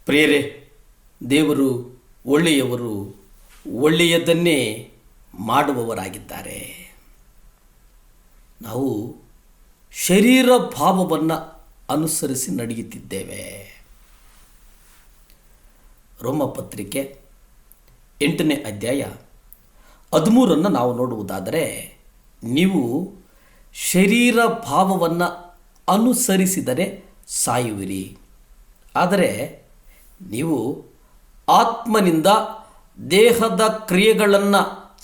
ಪ್ರಿಯರೇ, ದೇವರು ಒಳ್ಳೆಯವರು, ಒಳ್ಳೆಯದನ್ನೇ ಮಾಡುವವರಾಗಿದ್ದಾರೆ. ನಾವು ಶರೀರ ಭಾವವನ್ನು ಅನುಸರಿಸಿ ನಡೆಯುತ್ತಿದ್ದೇವೆ. ರೋಮಪತ್ರಿಕೆ 8ನೇ ಅಧ್ಯಾಯ 13 ನಾವು ನೋಡುವುದಾದರೆ, ನೀವು ಶರೀರ ಭಾವವನ್ನು ಅನುಸರಿಸಿದರೆ ಸಾಯುವಿರಿ, ಆದರೆ ನೀವು ಆತ್ಮನಿಂದ ದೇಹದ ಕ್ರಿಯೆಗಳನ್ನು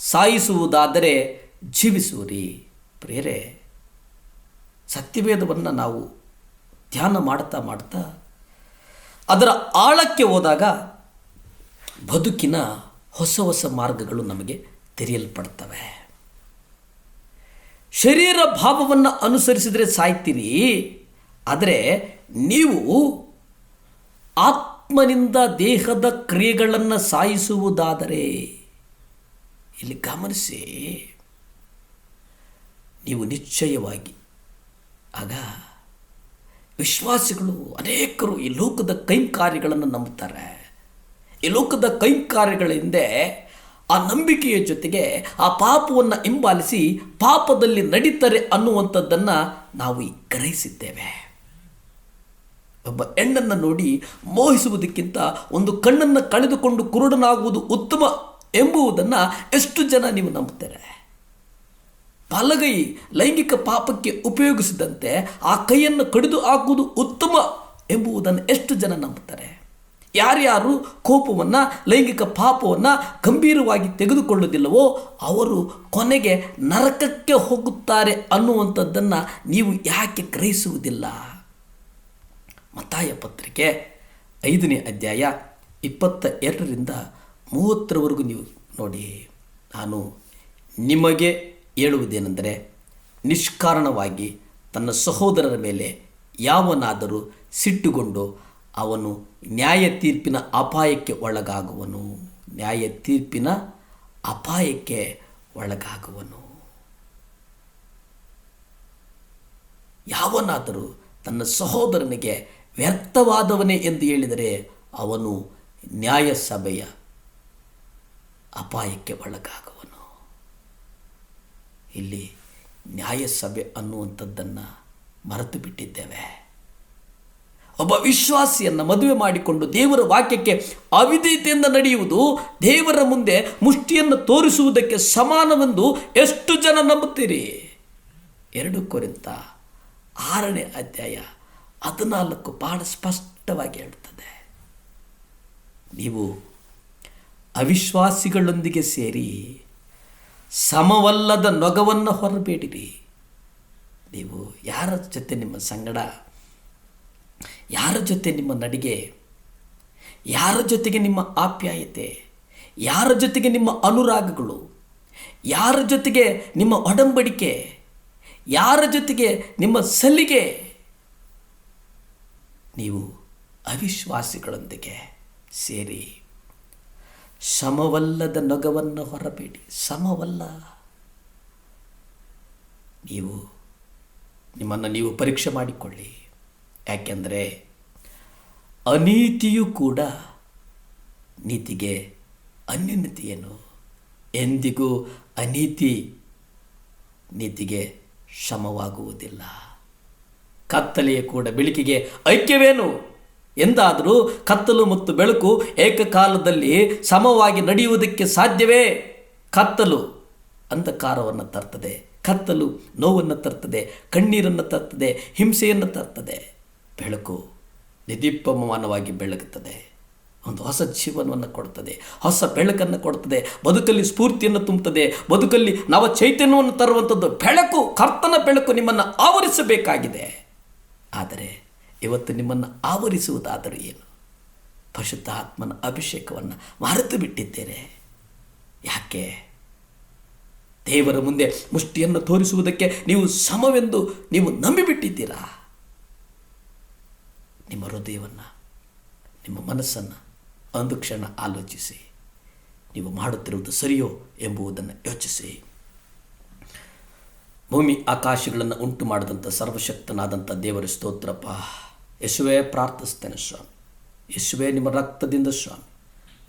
ಸಾಯಿಸುವುದಾದರೆ ಜೀವಿಸುವಿರಿ. ಪ್ರಿಯರೇ, ಸತ್ಯವೇದವನ್ನು ನಾವು ಧ್ಯಾನ ಮಾಡ್ತಾ ಅದರ ಆಳಕ್ಕೆ ಹೋದಾಗ ಬದುಕಿನ ಹೊಸ ಹೊಸ ಮಾರ್ಗಗಳು ನಮಗೆ ತೆರೆಯಲ್ಪಡ್ತವೆ. ಶರೀರ ಭಾವವನ್ನು ಅನುಸರಿಸಿದರೆ ಸಾಯ್ತೀರಿ, ಆದರೆ ನೀವು ಆತ್ಮನಿಂದ ದೇಹದ ಕ್ರಿಯೆಗಳನ್ನು ಸಾಯಿಸುವುದಾದರೆ, ಇಲ್ಲಿ ಗಮನಿಸಿ, ನೀವು ನಿಶ್ಚಯವಾಗಿ ಆಗ ವಿಶ್ವಾಸಿಗಳು ಅನೇಕರು ಈ ಲೋಕದ ಕೈಂಕಾರ್ಯಗಳನ್ನು ನಂಬುತ್ತಾರೆ. ಈ ಲೋಕದ ಕೈಂಕಾರ್ಯಗಳ ಹಿಂದೆ ಆ ನಂಬಿಕೆಯ ಜೊತೆಗೆ ಆ ಪಾಪವನ್ನು ಹಿಂಬಾಲಿಸಿ ಪಾಪದಲ್ಲಿ ನಡೀತಾರೆ ಅನ್ನುವಂಥದ್ದನ್ನು ನಾವು ಗ್ರಹಿಸಿದ್ದೇವೆ. ಒಬ್ಬ ಹೆಣ್ಣನ್ನು ನೋಡಿ ಮೋಹಿಸುವುದಕ್ಕಿಂತ ಒಂದು ಕಣ್ಣನ್ನು ಕಳೆದುಕೊಂಡು ಕುರುಡನಾಗುವುದು ಉತ್ತಮ ಎಂಬುದನ್ನು ಎಷ್ಟು ಜನ ನೀವು ನಂಬುತ್ತಾರೆ? ಬಲಗೈ ಲೈಂಗಿಕ ಪಾಪಕ್ಕೆ ಉಪಯೋಗಿಸಿದಂತೆ ಆ ಕೈಯನ್ನು ಕಡಿದು ಹಾಕುವುದು ಉತ್ತಮ ಎಂಬುದನ್ನು ಎಷ್ಟು ಜನ ನಂಬುತ್ತಾರೆ? ಯಾರ್ಯಾರು ಕೋಪವನ್ನು, ಲೈಂಗಿಕ ಪಾಪವನ್ನು ಗಂಭೀರವಾಗಿ ತೆಗೆದುಕೊಳ್ಳುವುದಿಲ್ಲವೋ ಅವರು ಕೊನೆಗೆ ನರಕಕ್ಕೆ ಹೋಗುತ್ತಾರೆ ಅನ್ನುವಂಥದ್ದನ್ನು ನೀವು ಯಾಕೆ ಗ್ರಹಿಸುವುದಿಲ್ಲ? ಮತ್ತಾಯ ಪತ್ರಿಕೆ 5ನೇ ಅಧ್ಯಾಯ 22ರಿಂದ 30 ನೀವು ನೋಡಿ. ನಾನು ನಿಮಗೆ ಹೇಳುವುದೇನೆಂದರೆ, ನಿಷ್ಕಾರಣವಾಗಿ ತನ್ನ ಸಹೋದರರ ಮೇಲೆ ಯಾವನಾದರೂ ಸಿಟ್ಟುಗೊಂಡು ಅವನು ನ್ಯಾಯ ತೀರ್ಪಿನ ಅಪಾಯಕ್ಕೆ ಒಳಗಾಗುವನು. ನ್ಯಾಯ ತೀರ್ಪಿನ ಅಪಾಯಕ್ಕೆ ಒಳಗಾಗುವನು. ಯಾವನಾದರೂ ತನ್ನ ಸಹೋದರನಿಗೆ ವ್ಯರ್ಥವಾದವನೇ ಎಂದು ಹೇಳಿದರೆ ಅವನು ನ್ಯಾಯಸಭೆಯ ಅಪಾಯಕ್ಕೆ ಒಳಗಾಗುವನು. ಇಲ್ಲಿ ನ್ಯಾಯಸಭೆ ಅನ್ನುವಂಥದ್ದನ್ನು ಮರೆತು ಬಿಟ್ಟಿದ್ದೇವೆ. ಒಬ್ಬ ವಿಶ್ವಾಸಿಯನ್ನು ಮದುವೆ ಮಾಡಿಕೊಂಡು ದೇವರ ವಾಕ್ಯಕ್ಕೆ ಅವಿಧೇಯತೆಯಿಂದ ನಡೆಯುವುದು ದೇವರ ಮುಂದೆ ಮುಷ್ಟಿಯನ್ನು ತೋರಿಸುವುದಕ್ಕೆ ಸಮಾನವೆಂದು ಎಷ್ಟು ಜನ ನಂಬುತ್ತೀರಿ? 2 ಕೊರಿಂಥ 6ನೇ ಅಧ್ಯಾಯ 14 ಬಹಳ ಸ್ಪಷ್ಟವಾಗಿ ಹೇಳುತ್ತದೆ. ನೀವು ಅವಿಶ್ವಾಸಿಗಳೊಂದಿಗೆ ಸೇರಿ ಸಮವಲ್ಲದ ನೊಗವನ್ನು ಹೊರಬೇಡಿರಿ. ನೀವು ಯಾರ ಜೊತೆ ನಿಮ್ಮ ಸಂಗಡ, ಯಾರ ಜೊತೆ ನಿಮ್ಮ ನಡಿಗೆ, ಯಾರ ಜೊತೆಗೆ ನಿಮ್ಮ ಆಪ್ಯಾಯತೆ, ಯಾರ ಜೊತೆಗೆ ನಿಮ್ಮ ಅನುರಾಗಗಳು, ಯಾರ ಜೊತೆಗೆ ನಿಮ್ಮ ಒಡಂಬಡಿಕೆ, ಯಾರ ಜೊತೆಗೆ ನಿಮ್ಮ ಸಲ್ಲಿಗೆ, ನೀವು ಅವಿಶ್ವಾಸಿಗಳೊಂದಿಗೆ ಸೇರಿ ಸಮವಲ್ಲದ ನೊಗವನ್ನು ಹೊರಬೇಡಿ. ಸಮವಲ್ಲ. ನಿಮ್ಮನ್ನು ನೀವು ಪರೀಕ್ಷೆ ಮಾಡಿಕೊಳ್ಳಿ. ಯಾಕೆಂದರೆ ಅನೀತಿಯೂ ಕೂಡ ನೀತಿಗೆ ಅನ್ಯೂನ್ಯತೆಯೇನು? ಎಂದಿಗೂ ಅನೀತಿ ನೀತಿಗೆ ಸಮವಾಗುವುದಿಲ್ಲ. ಕತ್ತಲೆಯೇ ಕೂಡ ಬೆಳಕಿಗೆ ಐಕ್ಯವೇನು? ಎಂದಾದರೂ ಕತ್ತಲು ಮತ್ತು ಬೆಳಕು ಏಕಕಾಲದಲ್ಲಿ ಸಮವಾಗಿ ನಡೆಯುವುದಕ್ಕೆ ಸಾಧ್ಯವೇ? ಕತ್ತಲು ಅಂಧಕಾರವನ್ನು ತರ್ತದೆ, ಕತ್ತಲು ನೋವನ್ನು ತರ್ತದೆ, ಕಣ್ಣೀರನ್ನು ತರ್ತದೆ, ಹಿಂಸೆಯನ್ನು ತರ್ತದೆ. ಬೆಳಕು ನಿರ್ದೀಪ್ಯಮಾನವಾಗಿ ಬೆಳಗುತ್ತದೆ, ಒಂದು ಹೊಸ ಜೀವನವನ್ನು ಕೊಡುತ್ತದೆ, ಹೊಸ ಬೆಳಕನ್ನು ಕೊಡುತ್ತದೆ, ಬದುಕಲ್ಲಿ ಸ್ಫೂರ್ತಿಯನ್ನು ತುಂಬುತ್ತದೆ, ಬದುಕಲ್ಲಿ ನವ ಚೈತನ್ಯವನ್ನು ತರುವಂಥದ್ದು ಬೆಳಕು. ಕರ್ತನ ಬೆಳಕು ನಿಮ್ಮನ್ನು ಆವರಿಸಬೇಕಾಗಿದೆ. ಆದರೆ ಇವತ್ತು ನಿಮ್ಮನ್ನು ಆವರಿಸುವುದಾದರೂ ಏನು? ಪರಿಶುದ್ಧ ಆತ್ಮನ ಅಭಿಷೇಕವನ್ನು ಮರೆತು ಬಿಟ್ಟಿದ್ದೇನೆ. ಯಾಕೆ? ದೇವರ ಮುಂದೆ ಮುಷ್ಟಿಯನ್ನು ತೋರಿಸುವುದಕ್ಕೆ ನೀವು ಸಮವೆಂದು ನೀವು ನಂಬಿಬಿಟ್ಟಿದ್ದೀರಾ. ನಿಮ್ಮ ಹೃದಯವನ್ನು, ನಿಮ್ಮ ಮನಸ್ಸನ್ನು ಒಂದು ಕ್ಷಣ ಆಲೋಚಿಸಿ. ನೀವು ಮಾಡುತ್ತಿರುವುದು ಸರಿಯೋ ಎಂಬುದನ್ನು ಯೋಚಿಸಿ. ಭೂಮಿ ಆಕಾಶಗಳನ್ನು ಉಂಟು ಮಾಡಿದಂಥ ಸರ್ವಶಕ್ತನಾದಂಥ ದೇವರ ಸ್ತೋತ್ರಪ್ಪ. ಯೇಸುವೇ, ಪ್ರಾರ್ಥಿಸ್ತೇನೆ ಸ್ವಾಮಿ, ಯೇಸುವೇ, ನಿಮ್ಮ ರಕ್ತದಿಂದ ಸ್ವಾಮಿ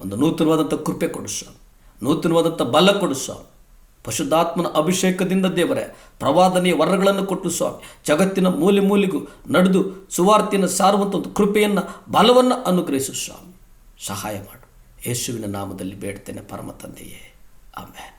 ಒಂದು ನೂತನವಾದಂಥ ಕೃಪೆ ಕೊಡು ಸ್ವಾಮಿ, ನೂತನವಾದಂಥ ಬಲ ಕೊಡು ಸ್ವಾಮಿ. ಪರಿಶುದ್ಧಾತ್ಮನ ಅಭಿಷೇಕದಿಂದ ದೇವರೇ ಪ್ರವಾದನೆಯ ವರಗಳನ್ನು ಕೊಟ್ಟು ಸ್ವಾಮಿ, ಜಗತ್ತಿನ ಮೂಲೆ ಮೂಲೆಗೂ ನಡೆದು ಸುವಾರ್ತೆಯನ್ನು ಸಾರುವಂಥ ಒಂದು ಕೃಪೆಯನ್ನು, ಬಲವನ್ನು ಅನುಗ್ರಹಿಸು ಸ್ವಾಮಿ. ಸಹಾಯ ಮಾಡು. ಯೇಸುವಿನ ನಾಮದಲ್ಲಿ ಬೇಡ್ತೇನೆ ಪರಮ ತಂದೆಯೇ, ಆಮೆನ್.